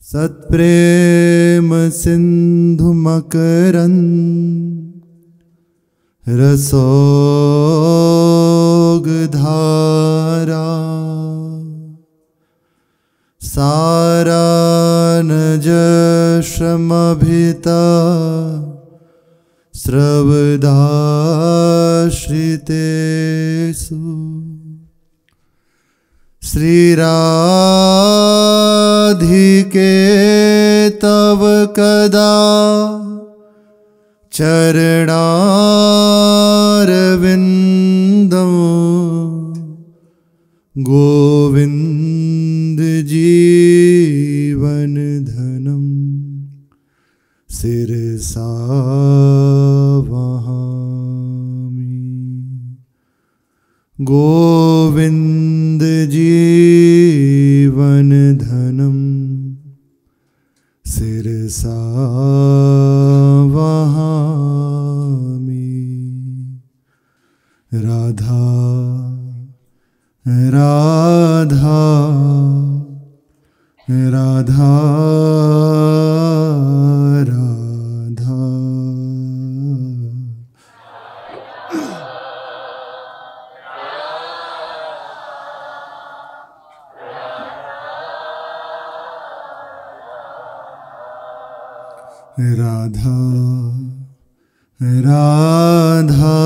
सत्प्रेम सिंधु मकरंद रसोग धारा सारानज श्रमभिता स्रवदाश्रितेषु श्रीराधिके तव कदा चरणारविंदं गोविंद जीवन धनम सिरसा वहामि। गोविंद जीवन धनम सिरसा वहामि। राधा राधा राधा राधा। राधा राधा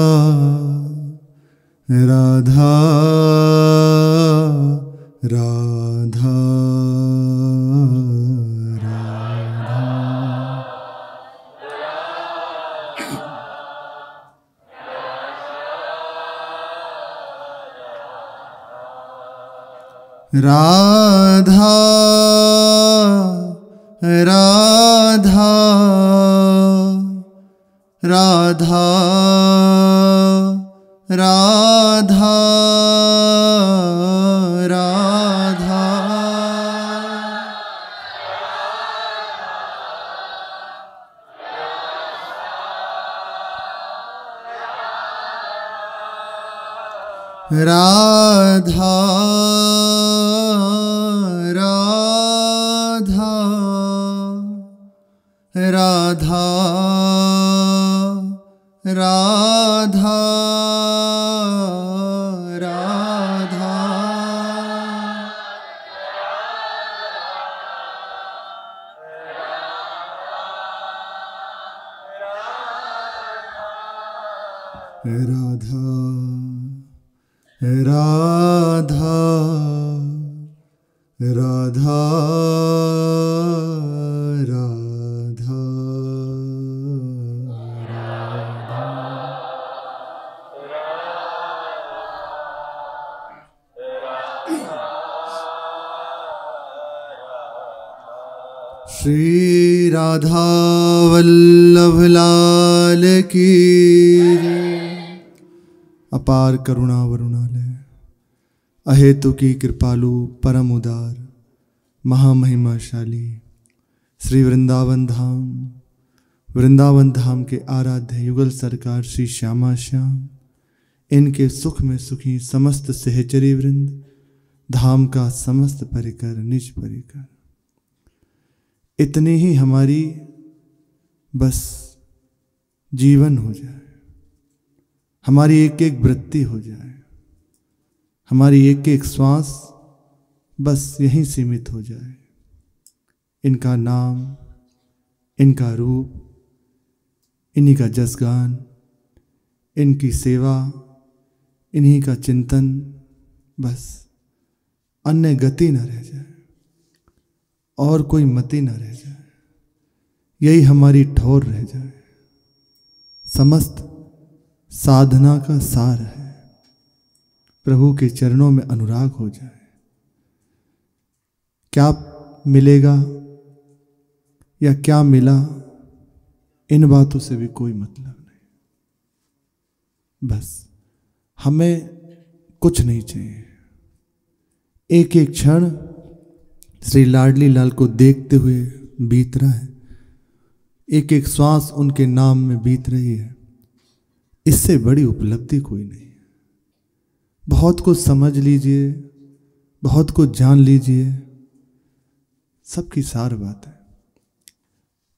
राधा राधा राधा राधा राधा राधा राधा। राधा राधा राधा राधा राधा। राधा राधा राधा राधा श्री राधा वल्लभ लाल की अपार करुणा वरुणालय अहेतु की कृपालु परम उदार महामहिमाशाली श्री वृंदावन धाम के आराध्य युगल सरकार श्री श्यामा श्याम, इनके सुख में सुखी समस्त सहचरी वृंद, धाम का समस्त परिकर निज परिकर, इतनी ही हमारी बस जीवन हो जाए, हमारी एक एक वृत्ति हो जाए, हमारी एक एक श्वास बस यहीं सीमित हो जाए। इनका नाम, इनका रूप, इन्हीं का जसगान, इनकी सेवा, इन्हीं का चिंतन, बस अन्य गति न रह जाए और कोई मति न रह जाए, यही हमारी ठोर रह जाए। समस्त साधना का सार है, प्रभु के चरणों में अनुराग हो जाए। क्या मिलेगा या क्या मिला, इन बातों से भी कोई मतलब नहीं, बस हमें कुछ नहीं चाहिए। एक एक क्षण श्री लाडली लाल को देखते हुए बीत रहा है, एक एक श्वास उनके नाम में बीत रही है, इससे बड़ी उपलब्धि कोई नहीं है। बहुत कुछ समझ लीजिए, बहुत कुछ जान लीजिए, सबकी सार बात है।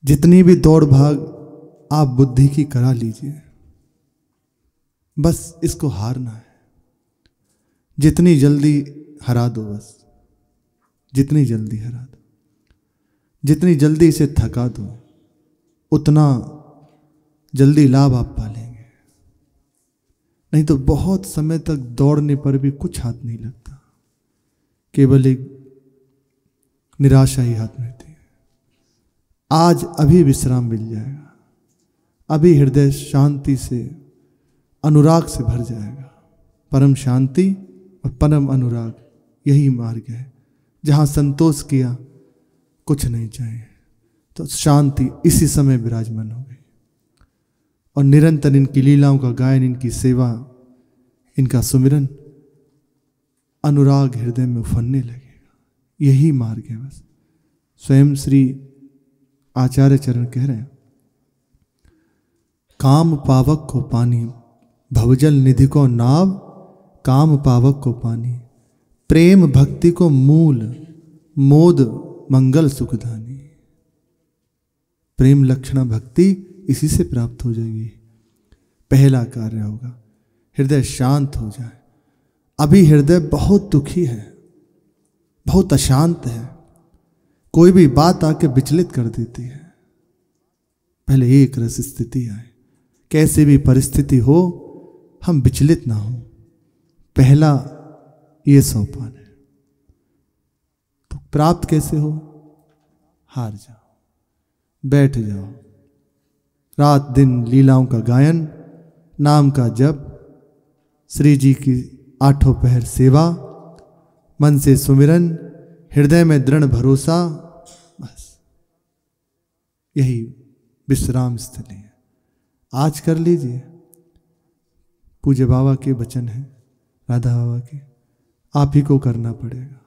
जितनी भी दौड़ भाग आप बुद्धि की करा लीजिए, बस इसको हारना है। जितनी जल्दी हरा दो, बस जितनी जल्दी हरा दो, जितनी जल्दी इसे थका दो, उतना जल्दी लाभ आप पालेंगे। नहीं तो बहुत समय तक दौड़ने पर भी कुछ हाथ नहीं लगता, केवल एक निराशा ही हाथ में रहती है। आज अभी विश्राम मिल जाएगा, अभी हृदय शांति से, अनुराग से भर जाएगा। परम शांति और परम अनुराग, यही मार्ग है। जहाँ संतोष किया, कुछ नहीं चाहिए, तो शांति इसी समय विराजमान हो गई। और निरंतर इनकी लीलाओं का गायन, इनकी सेवा, इनका सुमिरन, अनुराग हृदय में उफनने लगेगा। यही मार्ग है बस। स्वयं श्री आचार्य चरण कह रहे हैं, काम पावक को पानी, भवजल निधि को नाव, काम पावक को पानी, प्रेम भक्ति को मूल, मोद मंगल सुखधानी। प्रेम लक्षणा भक्ति इसी से प्राप्त हो जाएगी। पहला कार्य होगा हृदय शांत हो जाए। अभी हृदय बहुत दुखी है, बहुत अशांत है, कोई भी बात आके विचलित कर देती है। पहले एक रस स्थिति आए, कैसे भी परिस्थिति हो हम विचलित ना हो, पहला ये सोपान है। तो प्राप्त कैसे हो? हार जाओ, बैठ जाओ, रात दिन लीलाओं का गायन, नाम का जप, श्री जी की 8 पहर सेवा, मन से सुमिरन, हृदय में दृढ़ भरोसा, बस यही विश्राम स्थली है। आज कर लीजिए। पूज्य बाबा के वचन है, राधा बाबा के, आप ही को करना पड़ेगा।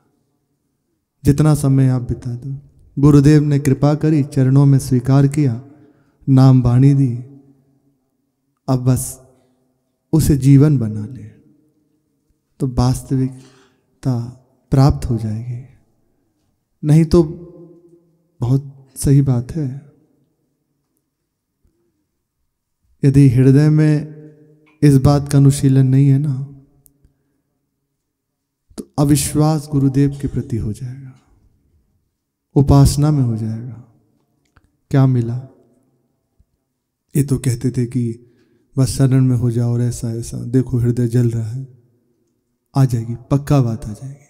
जितना समय आप बिता दो, गुरुदेव ने कृपा करी, चरणों में स्वीकार किया, नाम वाणी दी, अब बस उसे जीवन बना ले तो वास्तविकता प्राप्त हो जाएगी। नहीं तो बहुत सही बात है, यदि हृदय में इस बात का अनुशीलन नहीं है ना, तो अविश्वास गुरुदेव के प्रति हो जाएगा, उपासना में हो जाएगा। क्या मिला? ये तो कहते थे कि बस शरण में हो जाओ और ऐसा ऐसा, देखो हृदय जल रहा है। आ जाएगी, पक्का बात आ जाएगी।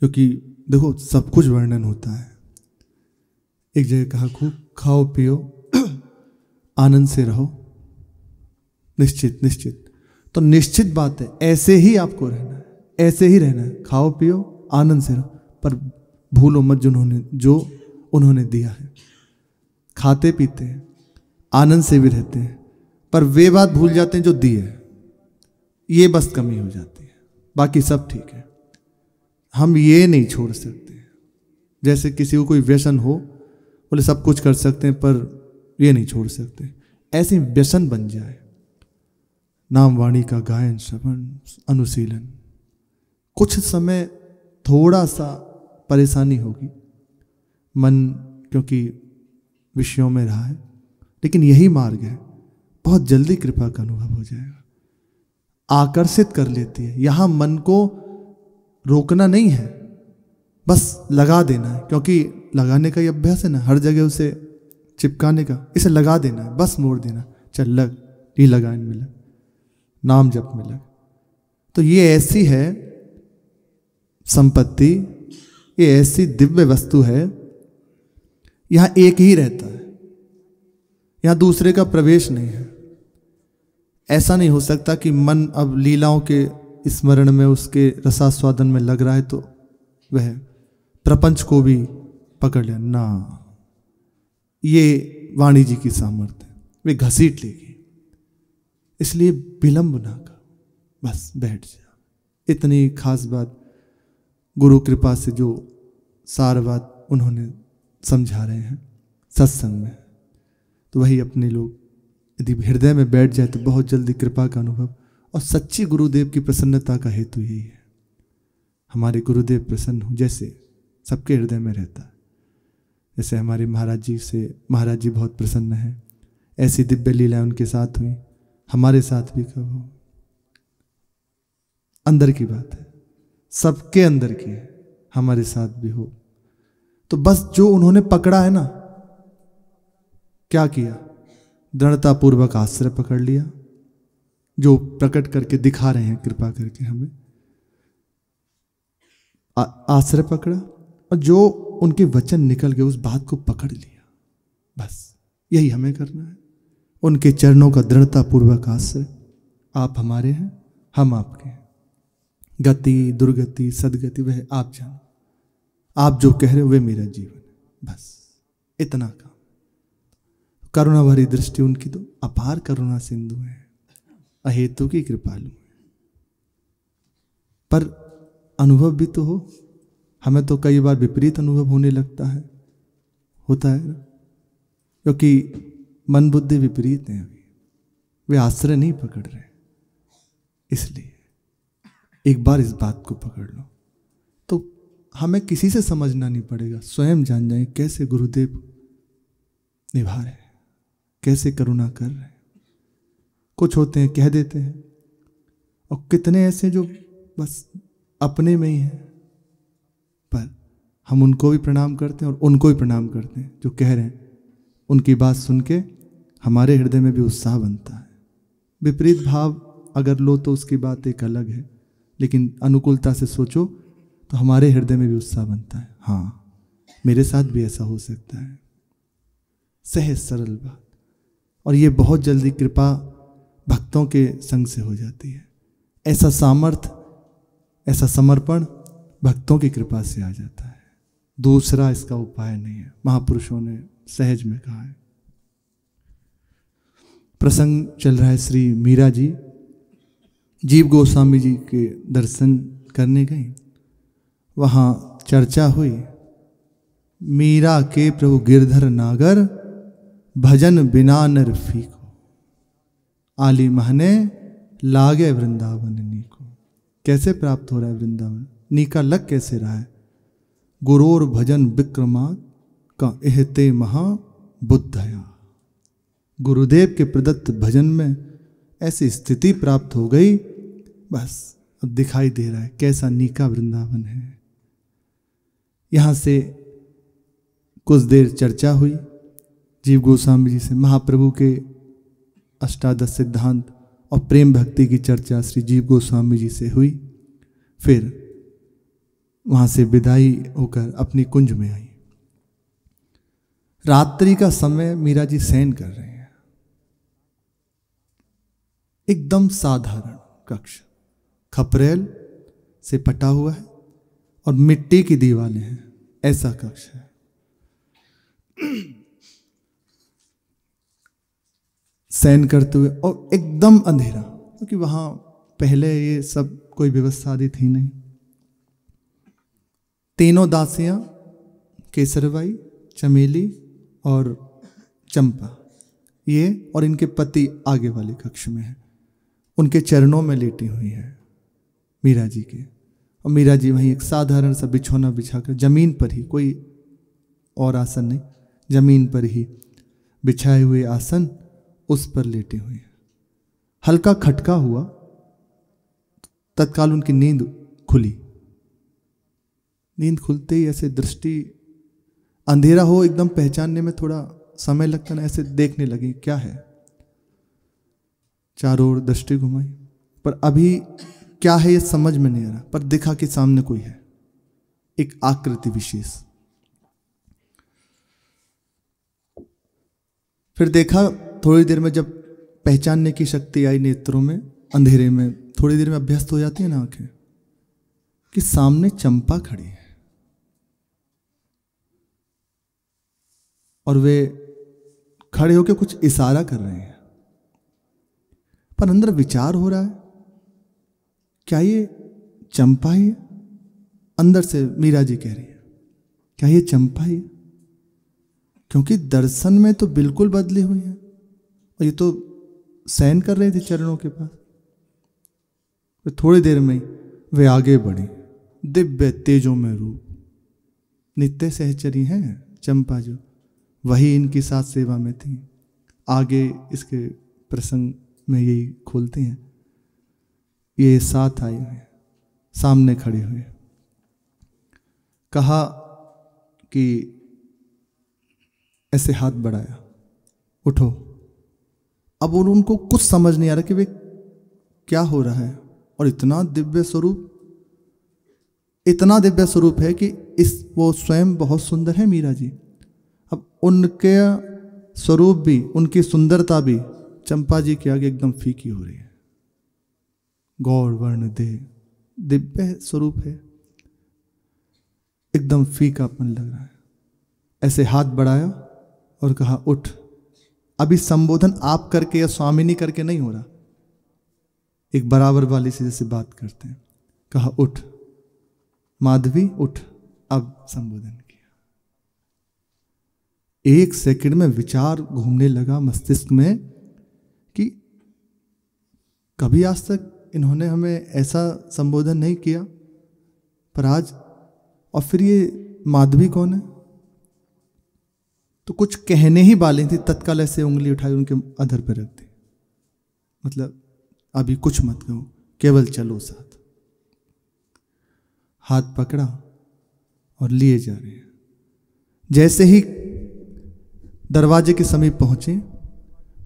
क्योंकि देखो सब कुछ वर्णन होता है। एक जगह कहा, खूब खाओ पियो आनंद से रहो, निश्चित निश्चित। तो निश्चित बात है, ऐसे ही आपको रहना है, ऐसे ही रहना है, खाओ पियो आनंद से रहो। पर भूलो मत जो उन्होंने दिया है। खाते पीते हैं, आनंद से भी रहते हैं, पर वे बात भूल जाते हैं जो दी है। ये बस कमी हो जाती है, बाकी सब ठीक है। हम ये नहीं छोड़ सकते। जैसे किसी को कोई व्यसन हो, बोले सब कुछ कर सकते हैं पर ये नहीं छोड़ सकते, ऐसे व्यसन बन जाए। नाम वाणी का गायन, श्रवण, अनुशीलन। कुछ समय थोड़ा सा परेशानी होगी, मन क्योंकि विषयों में रहा है, लेकिन यही मार्ग है। बहुत जल्दी कृपा का अनुभव हो जाएगा। आकर्षित कर लेती है। यहां मन को रोकना नहीं है, बस लगा देना है। क्योंकि लगाने का ही अभ्यास है ना, हर जगह उसे चिपकाने का, इसे लगा देना है, बस मोड़ देना। चल लग, ये लगान में लग, नाम जप में लग। तो ये ऐसी है संपत्ति, ये ऐसी दिव्य वस्तु है, यहां एक ही रहता है, यहां दूसरे का प्रवेश नहीं है। ऐसा नहीं हो सकता कि मन अब लीलाओं के स्मरण में, उसके रसास्वादन में लग रहा है तो वह प्रपंच को भी पकड़ लिया ना। ये वाणी जी की सामर्थ्य है, वे घसीट लेगी। इसलिए विलंब ना करो, बस बैठ जाओ। इतनी खास बात गुरु कृपा से जो सार बात उन्होंने समझा रहे हैं सत्संग में, तो वही अपने लोग यदि हृदय में बैठ जाए तो बहुत जल्दी कृपा का अनुभव। और सच्ची गुरुदेव की प्रसन्नता का हेतु यही है, हमारे गुरुदेव प्रसन्न हो। जैसे सबके हृदय में रहता है। जैसे हमारे महाराज जी से महाराज जी बहुत प्रसन्न हैं, ऐसी दिव्य लीलाएं उनके साथ हुई, हमारे साथ भी कब हो। अंदर की बात है, सबके अंदर की है, हमारे साथ भी हो। तो बस जो उन्होंने पकड़ा है ना, क्या किया, दृढ़तापूर्वक आश्रय पकड़ लिया, जो प्रकट करके दिखा रहे हैं कृपा करके हमें, आश्रय पकड़ा, और जो उनके वचन निकल गए उस बात को पकड़ लिया। बस यही हमें करना है, उनके चरणों का दृढ़तापूर्वक आश्रय। आप हमारे हैं, हम आपके हैं। गति दुर्गति सदगति वह आप जानो, आप जो कह रहे हो वे मेरा जीवन है। बस इतना काम। करुणा भरी दृष्टि उनकी तो अपार करुणा सिंधु है, अहेतु की कृपालु है। पर अनुभव भी तो हो, हमें तो कई बार विपरीत अनुभव होने लगता है, होता है ना, क्योंकि मन बुद्धि विपरीत है, अभी वे आश्रय नहीं पकड़ रहे। इसलिए एक बार इस बात को पकड़ लो तो हमें किसी से समझना नहीं पड़ेगा, स्वयं जान जाए कैसे गुरुदेव निभा रहे हैं, कैसे करुणा कर रहे हैं। कुछ होते हैं कह देते हैं, और कितने ऐसे जो बस अपने में ही हैं, पर हम उनको भी प्रणाम करते हैं और उनको भी प्रणाम करते हैं जो कह रहे हैं। उनकी बात सुन के हमारे हृदय में भी उत्साह बनता है। विपरीत भाव अगर लो तो उसकी बात एक अलग है, लेकिन अनुकूलता से सोचो तो हमारे हृदय में भी उत्साह बनता है। हाँ, मेरे साथ भी ऐसा हो सकता है। सहज सरल बात, और ये बहुत जल्दी कृपा भक्तों के संग से हो जाती है। ऐसा सामर्थ्य, ऐसा समर्पण भक्तों की कृपा से आ जाता है। दूसरा इसका उपाय नहीं है, महापुरुषों ने सहज में कहा है। प्रसंग चल रहा है, श्री मीरा जी जीव गोस्वामी जी के दर्शन करने गई, वहां चर्चा हुई। मीरा के प्रभु गिरधर नागर, भजन बिना नर फीको, आली महने लागे वृंदावन नीको। कैसे प्राप्त हो रहा है वृंदावन, नीका लग कैसे रहा है। गुरोर भजन विक्रमात् का एहते महा बुद्धया। गुरुदेव के प्रदत्त भजन में ऐसी स्थिति प्राप्त हो गई, बस अब दिखाई दे रहा है कैसा नीका वृंदावन है। यहां से कुछ देर चर्चा हुई जीव गोस्वामी जी से। महाप्रभु के अष्टादश सिद्धांत और प्रेम भक्ति की चर्चा श्री जीव गोस्वामी जी से हुई। फिर वहां से विदाई होकर अपनी कुंज में आई। रात्रि का समय, मीरा जी शयन कर रहे हैं। एकदम साधारण कक्ष, खपरेल से पटा हुआ है और मिट्टी की दीवारें हैं, ऐसा कक्ष है। शयन करते हुए, और एकदम अंधेरा, क्योंकि वहां पहले ये सब कोई व्यवस्था आदि थी नहीं। तीनों दासियां, केसरबाई, चमेली और चंपा, ये और इनके पति आगे वाले कक्ष में हैं। उनके चरणों में लेटी हुई है मीरा जी के, और मीरा जी वहीं एक साधारण सा बिछौना बिछाकर जमीन पर ही, कोई और आसन नहीं, जमीन पर ही बिछाए हुए आसन, उस पर लेटे हुए हैं। हल्का खटका हुआ, तत्काल उनकी नींद खुली। नींद खुलते ही ऐसे दृष्टि, अंधेरा हो एकदम पहचानने में थोड़ा समय लगता ना, ऐसे देखने लगी क्या है। चारों ओर दृष्टि घुमाई, पर अभी क्या है ये समझ में नहीं आ रहा, पर दिखा कि सामने कोई है, एक आकृति विशेष। फिर देखा, थोड़ी देर में जब पहचानने की शक्ति आई नेत्रों में, अंधेरे में थोड़ी देर में अभ्यस्त हो जाती है ना आंखें, कि सामने चंपा खड़ी है और वे खड़े होकर कुछ इशारा कर रहे हैं। पर अंदर विचार हो रहा है, क्या ये चंपा ही है? अंदर से मीरा जी कह रही है, क्या ये चंपा ही है? क्योंकि दर्शन में तो बिल्कुल बदली हुई है, और ये तो शयन कर रहे थे चरणों के पास। तो थोड़ी देर में वे आगे बढ़ी, दिव्य तेजों में रूप, नित्य सहचरी हैं चंपा जो, वही इनकी साथ सेवा में थी। आगे इसके प्रसंग में यही खोलते हैं। ये साथ आए हुए, सामने खड़े हुए, कहा कि ऐसे हाथ बढ़ाया, उठो। अब उनको कुछ समझ नहीं आ रहा कि वे क्या हो रहा है। और इतना दिव्य स्वरूप है कि वो स्वयं बहुत सुंदर है मीरा जी। अब उनके स्वरूप भी, उनकी सुंदरता भी चंपा जी के आगे एकदम फीकी हो रही है। गौर वर्ण दे, दिव्य स्वरूप है, एकदम फीकापन लग रहा है। ऐसे हाथ बढ़ाया और कहा उठ। अभी संबोधन आप करके या स्वामिनी करके नहीं हो रहा, एक बराबर वाली से जैसे बात करते हैं। कहा उठ माधवी उठ। अब संबोधन किया। एक सेकंड में विचार घूमने लगा मस्तिष्क में कि कभी आज तक इन्होंने हमें ऐसा संबोधन नहीं किया, पर आज, और फिर ये माधवी कौन है? तो कुछ कहने ही वाली थी, तत्काल ऐसे उंगली उठाई उनके अधर पर रख दी। मतलब अभी कुछ मत कहो, केवल चलो साथ। हाथ पकड़ा और लिए जा रहे हैं। जैसे ही दरवाजे के समीप पहुंचे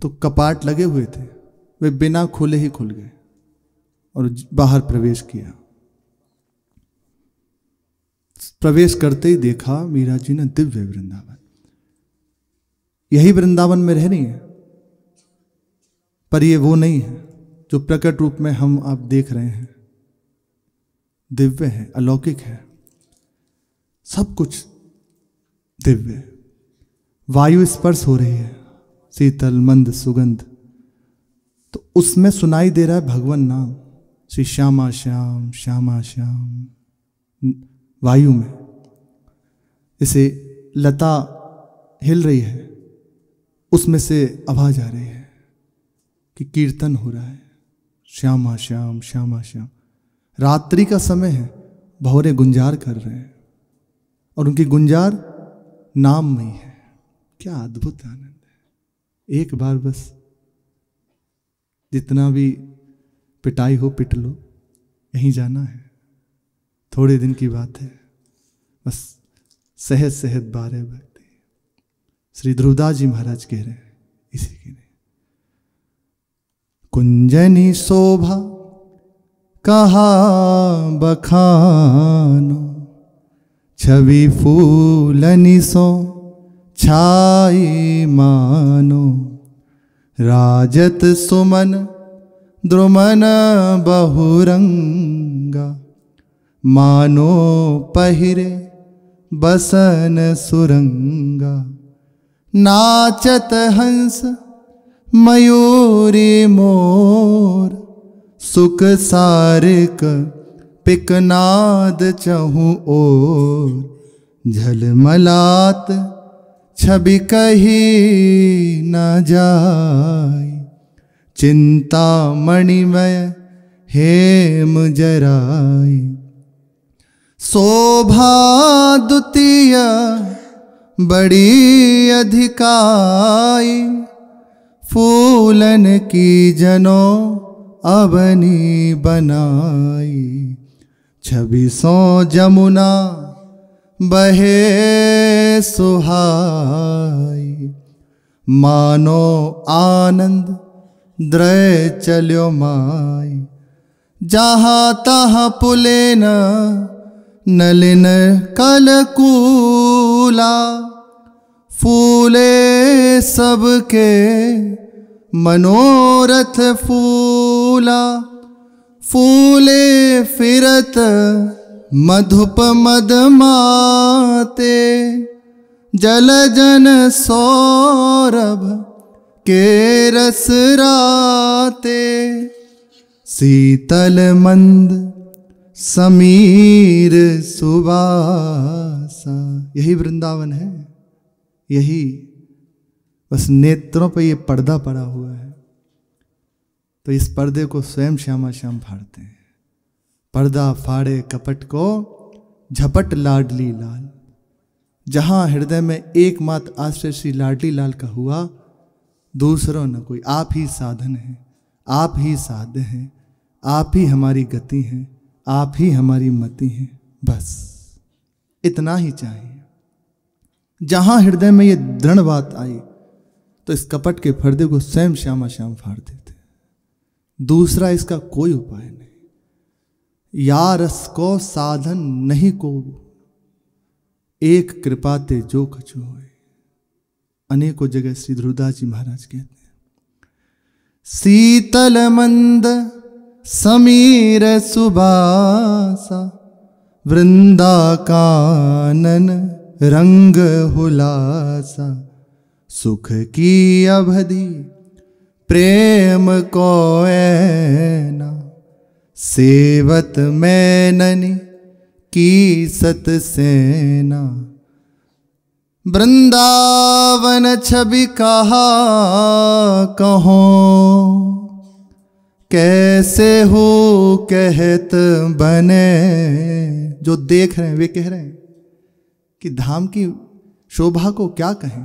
तो कपाट लगे हुए थे, वे बिना खोले ही खुल गए और बाहर प्रवेश किया। प्रवेश करते ही देखा मीरा जी ने दिव्य वृंदावन। यही वृंदावन में रह रही है, पर ये वो नहीं है जो प्रकट रूप में हम आप देख रहे हैं। दिव्य है, अलौकिक है, सब कुछ दिव्य। वायु स्पर्श हो रही है, शीतल मंद सुगंध, तो उसमें सुनाई दे रहा है भगवान नाम, श्री श्यामा श्याम श्यामा श्याम। वायु में जैसे लता हिल रही है, उसमें से आवाज आ रही है कि कीर्तन हो रहा है, श्यामा श्याम श्यामा श्याम। रात्रि का समय है, भौरे गुंजार कर रहे हैं और उनकी गुंजार नाम में ही है। क्या अद्भुत आनंद है। एक बार बस जितना भी पिटाई हो पिट लो, यहीं जाना है, थोड़े दिन की बात है, बस सहज सहज बारे भक्ति। श्री ध्रुवदास जी महाराज कह रहे हैं इसी के लिए। कुंजनी शोभा कहा बखानो, छवि फूलनि सो छाई मानो। राजत सुमन द्रुमन बहुरंगा, मानो पहिरे बसन सुरंगा। नाचत हंस मयूरी मोर, सुख सारिक पिकनाद चहु ओर। झलमलात छवि कही न जाय, चिंता मणिमय हेम जराय। शोभा द्वितीय बड़ी अधिकाई, फूलन की जनो अवनी बनाई। छवि सो जमुना बहे सुहाई, मानो आनंद द्रय चल्यो माई। जहाँ तहाँ पुलेन नलिन कलकूला, फूले सबके मनोरथ फूला। फूले फिरत मधुप मदमाते, जलजन सौरभ के रस राते। शीतल मंद समीर सुबासा। यही वृंदावन है, यही बस नेत्रों पर ये पर्दा पड़ा हुआ है, तो इस पर्दे को स्वयं श्यामा श्याम फाड़ते हैं। पर्दा फाड़े कपट को झपट लाडली लाल। जहां हृदय में एकमात्र आश्रय श्री लाडली लाल का हुआ, दूसरों न कोई। आप ही साधन हैं, आप ही साध्य हैं, आप ही हमारी गति हैं, आप ही हमारी मति हैं। बस इतना ही चाहिए। जहां हृदय में ये दृढ़ बात आई तो इस कपट के पर्दे को स्वयं श्यामा श्याम फाड़ देते। दूसरा इसका कोई उपाय नहीं। या रस को साधन नहीं को, एक कृपा ते जो कछु होए। अनेकों जगह श्री ध्रुवदास जी महाराज कहते हैं, शीतल मंद समीर सुबासा, वृंदा कानन रंग हुलासा, सुख की अवधि प्रेम को ऐना, सेवत मैननी की सत सेना। वृंदावन छवि कहा कहो, कैसे हो कहत बने। जो देख रहे हैं वे कह रहे हैं कि धाम की शोभा को क्या कहें,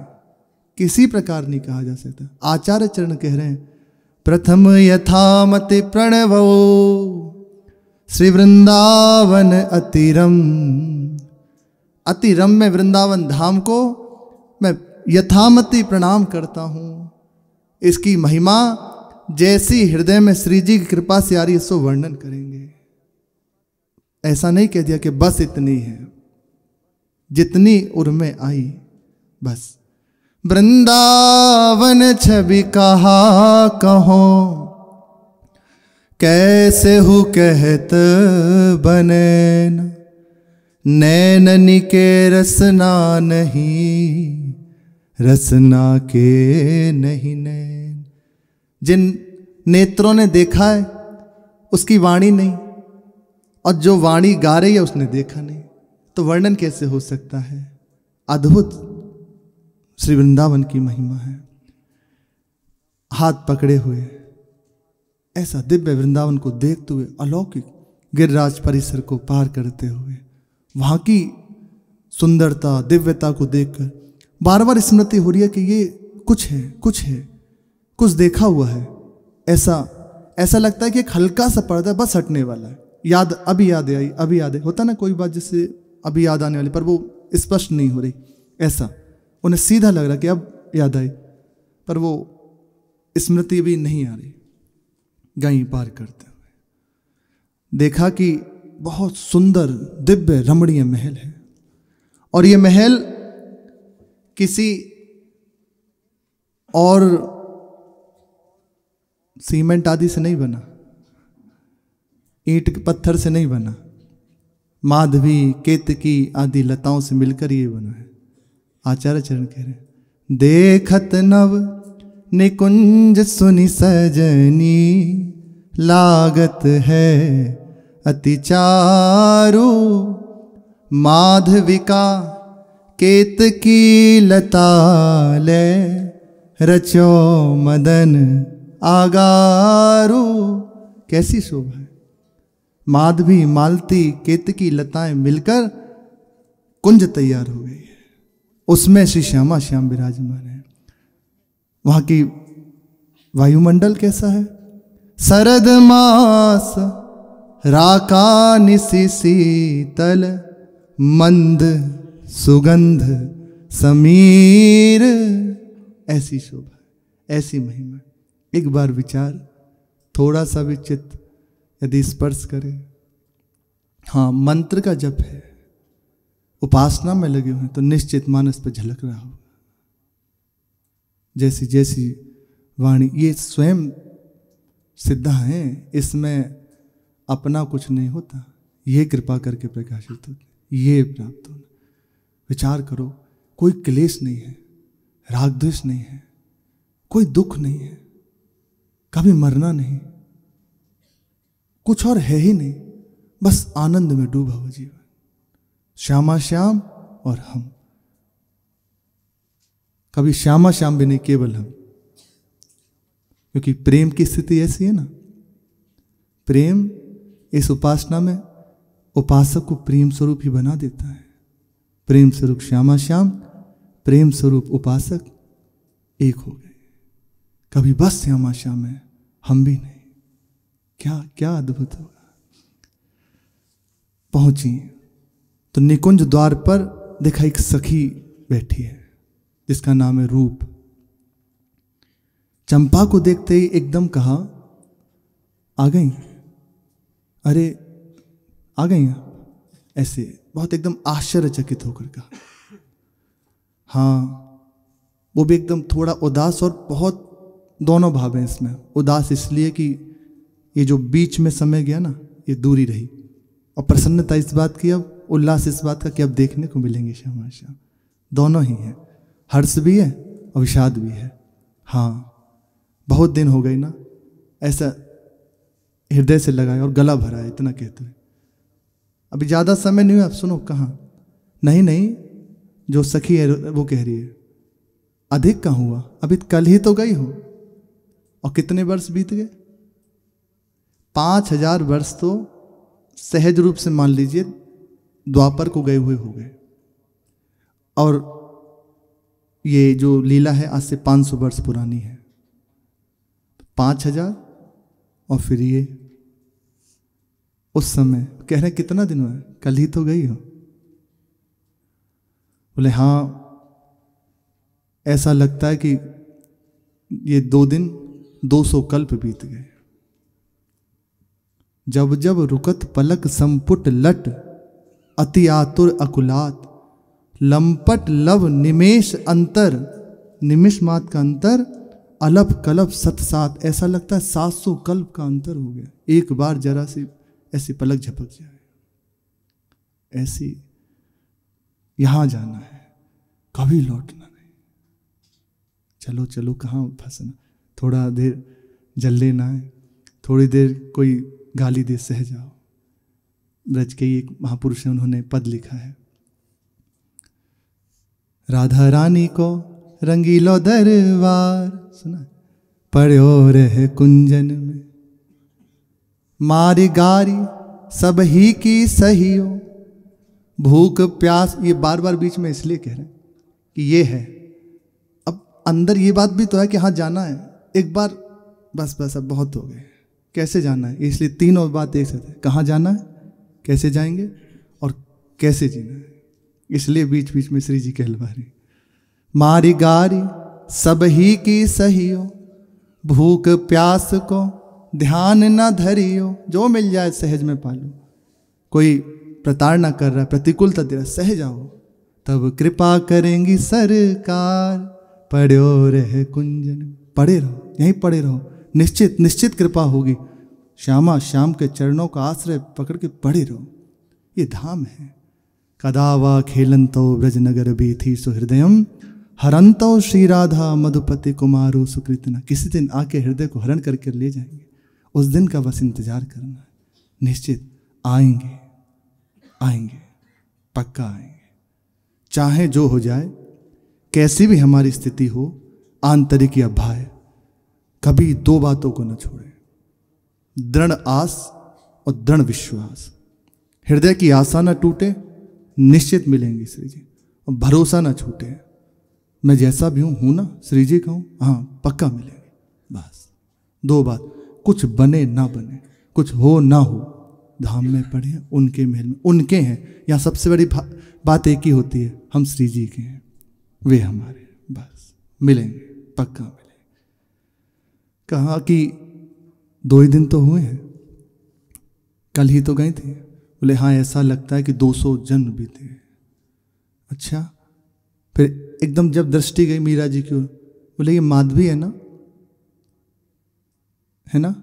किसी प्रकार नहीं कहा जा सकता। आचार्य चरण कह रहे हैं, प्रथम यथामति प्रणवो श्री वृंदावन अतिरम। अतिरम में वृंदावन धाम को मैं यथामति प्रणाम करता हूं। इसकी महिमा जैसी हृदय में श्री जी की कृपा से आ रही है सो वर्णन करेंगे। ऐसा नहीं कह दिया कि बस इतनी है, जितनी उर्मे आई बस। वृंदावन छवि कहा कहो, कैसे हूँ कहत बने। नैननी के रसना नहीं, रसना के नहीं नैन। जिन नेत्रों ने देखा है उसकी वाणी नहीं, और जो वाणी गा रही है उसने देखा नहीं, तो वर्णन कैसे हो सकता है। अद्भुत श्री वृंदावन की महिमा है। हाथ पकड़े हुए ऐसा दिव्य वृंदावन को देखते हुए, अलौकिक गिरिराज परिसर को पार करते हुए, वहां की सुंदरता दिव्यता को देखकर बार बार स्मृति हो रही है कि ये कुछ है, कुछ है, कुछ देखा हुआ है। ऐसा लगता है कि एक हल्का सा पर्दा बस हटने वाला है। याद अभी याद आई, अभी याद है। होता ना कोई बात जिससे अभी याद आने वाली पर वो स्पष्ट नहीं हो रही, ऐसा उन्हें सीधा लग रहा कि अब याद आई, पर वो स्मृति भी नहीं आ रही। गई पार करते हुए देखा कि बहुत सुंदर दिव्य रमणीय महल है, और ये महल किसी और सीमेंट आदि से नहीं बना, ईंट पत्थर से नहीं बना, माधवी केतकी आदि लताओं से मिलकर ये बना है। आचार्य चरण कह रहे हैं, देखत नव निकुंज सुनि सजनी, लागत है अति चारु। माधविका केतकी लता ले, रचो मदन आगारू। कैसी शोभा है। माधवी मालती केतकी लताएं मिलकर कुंज तैयार हो गई है, उसमें श्री श्यामा श्याम विराजमान है। वहां की वायुमंडल कैसा है। शरद मास राका निशि शीतल, मंद सुगंध समीर। ऐसी शोभा, ऐसी महिमा। एक बार विचार, थोड़ा सा भी चित्त यदि स्पर्श करे। हाँ, मंत्र का जप है, उपासना में लगे हुए तो निश्चित मानस पर झलक रहा होगा। जैसी जैसी वाणी, ये स्वयं सिद्धा है, इसमें अपना कुछ नहीं होता, ये कृपा करके प्रकाशित होते, ये प्राप्त होना। विचार करो, कोई क्लेश नहीं है, राग द्वेष नहीं है, कोई दुख नहीं है, कभी मरना नहीं, कुछ और है ही नहीं, बस आनंद में डूबा हुआ जीवन। श्यामा श्याम और हम, कभी श्यामा श्याम भी नहीं, केवल हम। क्योंकि प्रेम की स्थिति ऐसी है ना, प्रेम इस उपासना में उपासक को प्रेम स्वरूप ही बना देता है। प्रेम स्वरूप श्यामा श्याम, प्रेम स्वरूप उपासक एक हो गए। कभी बस श्यामा श्याम है, हम भी नहीं। क्या क्या अद्भुत होगा। पहुंची तो निकुंज द्वार पर देखा एक सखी बैठी है जिसका नाम है रूप। चंपा को देखते ही एकदम कहा, आ गई? अरे आ गई आप? ऐसे बहुत एकदम आश्चर्यचकित होकर कहा। हाँ, वो भी एकदम थोड़ा उदास और बहुत दोनों भाव हैं इसमें। उदास इसलिए कि ये जो बीच में समय गया ना, ये दूरी रही, और प्रसन्नता इस बात की, अब उल्लास इस बात का कि अब देखने को मिलेंगे श्यामा श्याम। दोनों ही हैं, हर्ष भी है और विषाद भी है। हाँ, बहुत दिन हो गए ना, ऐसा हृदय से लगाया और गला भरा है, इतना कहते हैं। अभी ज़्यादा समय नहीं हुआ, आप सुनो। कहाँ? नहीं नहीं, जो सखी है वो कह रही है अधिक कहाँ हुआ, अभी कल ही तो गई हो। और कितने वर्ष बीत गए? 5000 वर्ष तो सहज रूप से मान लीजिए द्वापर को गए हुए हो गए। और ये जो लीला है आज से 500 वर्ष पुरानी है। 5000 और फिर ये उस समय कह रहे कितना दिन हुआ? कल ही तो गई हो। बोले हाँ, ऐसा लगता है कि ये 2 दिन 200 कल्प बीत गए। जब जब रुकत पलक संपुट लट, अति आतुर अकुलात, लंपट लव निमेष अंतर, निमिष मात का अंतर, अलप कल्प सतसात। ऐसा लगता है 700 कल्प का अंतर हो गया। एक बार जरा सी ऐसी पलक झपक जाए, ऐसी यहां जाना है, कभी लौटना नहीं। चलो चलो, कहाँ फंसना, थोड़ा देर जल लेना है, थोड़ी देर कोई गाली दे सह जाओ। ब्रज के एक महापुरुष हैं, उन्होंने पद लिखा है, राधा रानी को रंगीलो दरबार, सुना, पड़ो रहे कुंजन में, मारी गारी सब ही की सहियो, भूख प्यास। ये बार बार बीच में इसलिए कह रहे हैं कि ये है, अब अंदर ये बात भी तो है कि हाँ जाना है एक बार, बस बस अब बहुत हो गए। कैसे जाना है, इसलिए तीनों बात एक साथ है, कहाँ जाना है, कैसे जाएंगे और कैसे जीना है। इसलिए बीच बीच में श्री जी कहलवा रही, मारी गारी सब ही की सहियो, भूख प्यास को ध्यान न धरियो। जो मिल जाए सहज में पालो। कोई प्रताड़ना कर रहा है, प्रतिकूलता दे रहा है, सहज आओ, तब कृपा करेंगी सरकार, पड़ो रहे कुंजन। पड़े रहो, यहीं पड़े रहो, निश्चित निश्चित कृपा होगी। श्यामा श्याम के चरणों का आश्रय पकड़ के पड़े रहो, ये धाम है। कदावा खेलंतो ब्रजनगर बीथी सुहृदयम, हरंतो श्री राधा मधुपति कुमारो सुकृतना। किसी दिन आके हृदय को हरण करके ले जाएंगे, उस दिन का बस इंतजार करना है। निश्चित आएंगे, आएंगे, पक्का आएंगे। चाहे जो हो जाए, कैसी भी हमारी स्थिति हो, आंतरिक या बाह्य, कभी 2 बातों को न छोड़े, दृढ़ आस और दृढ़ विश्वास। हृदय की आशा न टूटे, निश्चित मिलेंगे श्री जी, और भरोसा न छूटे, मैं जैसा भी हूं ना, श्री जी का हूं, हाँ पक्का मिलेंगे। बस 2 बात, कुछ बने ना बने, कुछ हो ना हो, धाम में पड़े हैं, उनके महल में, उनके हैं। यहाँ सबसे बड़ी बात एक ही होती है, हम श्री जी के हैं, वे हमारे, बस मिलेंगे, पक्का मिलेंगे। कहा कि 2 ही दिन तो हुए हैं, कल ही तो गए थे। बोले हाँ, ऐसा लगता है कि 200 जन्म बीते। अच्छा, फिर एकदम जब दृष्टि गई मीरा जी की ओर, बोले ये माधवी है ना, है ना।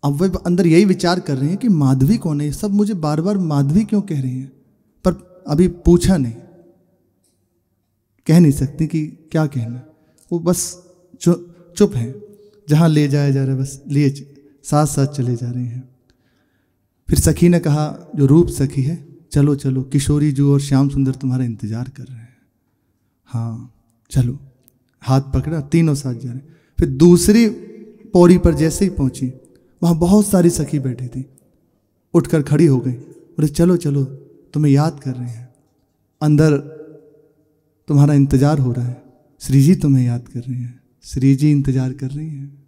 अब वे अंदर यही विचार कर रहे हैं कि माधवी कौन है, सब मुझे बार बार माधवी क्यों कह रही हैं, पर अभी पूछा नहीं, कह नहीं सकती कि क्या कहना। वो बस चुप हैं, जहाँ ले जाया जा रहा है बस लिए साथ साथ चले जा रहे हैं। फिर सखी ने कहा, जो रूप सखी है, चलो चलो, किशोरी जी और श्याम सुंदर तुम्हारा इंतजार कर रहे हैं। हाँ चलो, हाथ पकड़ा, तीनों साथ जा रहे। फिर दूसरी पौड़ी पर जैसे ही पहुंची, वहाँ बहुत सारी सखी बैठी थी, उठकर खड़ी हो गई, बोले चलो चलो, तुम्हें याद कर रहे हैं। अंदर तुम्हारा इंतजार हो रहा है, श्री जी तुम्हें याद कर रही हैं, श्री जी इंतजार कर रही हैं,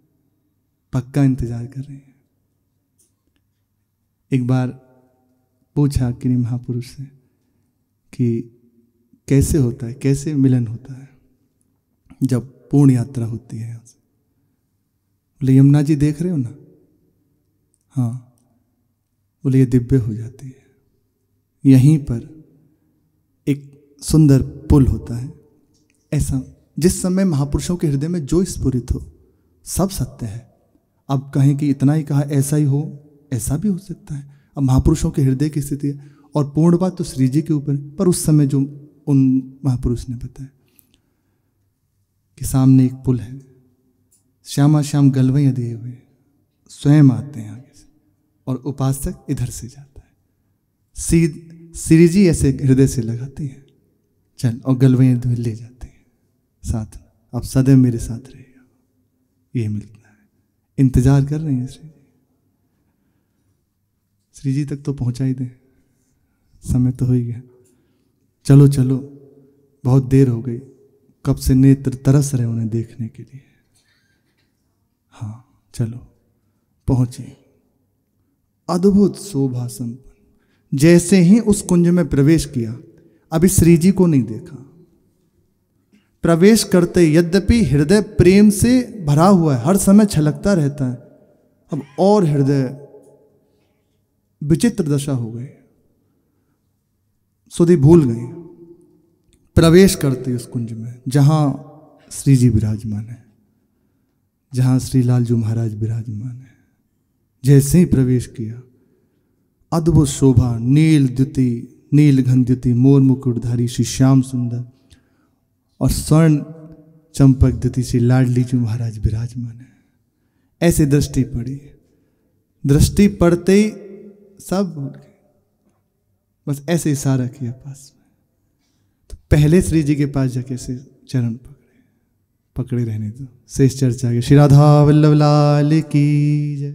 पक्का इंतजार कर रही हैं। एक बार पूछा किन्हीं महापुरुष से कि कैसे होता है, कैसे मिलन होता है जब पूर्ण यात्रा होती है यहाँ से। बोले यमुना जी देख रहे हो ना, हाँ। बोले ये दिव्य हो जाती है। यहीं पर एक सुंदर पुल होता है ऐसा, जिस समय महापुरुषों के हृदय में जो स्फुरित हो सब सत्य है। अब कहें कि इतना ही कहा ऐसा ही हो, ऐसा भी हो सकता है। अब महापुरुषों के हृदय की स्थिति है और पूर्ण बात तो श्री जी के ऊपर, पर उस समय जो उन महापुरुष ने बताया कि सामने एक पुल है, श्यामा श्याम गलवैया दिए हुए स्वयं आते हैं आगे से और उपासक इधर से जाता है। श्री जी ऐसे हृदय से लगाते हैं, चल, और गलवैया ले जाते हैं साथ में, अब सदैव मेरे साथ रहेगा। ये मिलता है, इंतजार कर रहे हैं श्री जी तक तो पहुंचा ही दें, समय तो हो ही गया। चलो चलो, बहुत देर हो गई, कब से नेत्र तरस रहे उन्हें देखने के लिए। हाँ चलो, पहुंचे। अद्भुत शोभा संपन्न, जैसे ही उस कुंज में प्रवेश किया, अभी श्री जी को नहीं देखा। प्रवेश करते यद्यपि हृदय प्रेम से भरा हुआ है, हर समय छलकता रहता है, अब और हृदय विचित्र दशा हो गई, सुधि भूल गई। प्रवेश करते उस कुंज में जहां श्री जी विराजमान है, जहां श्री लालजू महाराज विराजमान है, जैसे ही प्रवेश किया, अद्भुत शोभा, नील द्युति, नील घन द्युति, मोर मुकुटधारी श्री श्याम सुंदर और स्वर्ण चंपक द्युति श्री लाडली जी महाराज विराजमान है। ऐसे दृष्टि पड़ी, दृष्टि पड़ते ही सब भूल गए, बस ऐसे इशारा किया पास में। तो पहले श्री जी के पास जाके से चरण पकड़े रहने दो। शेष चर्चा के श्री राधा वल्लभ लाल की जय।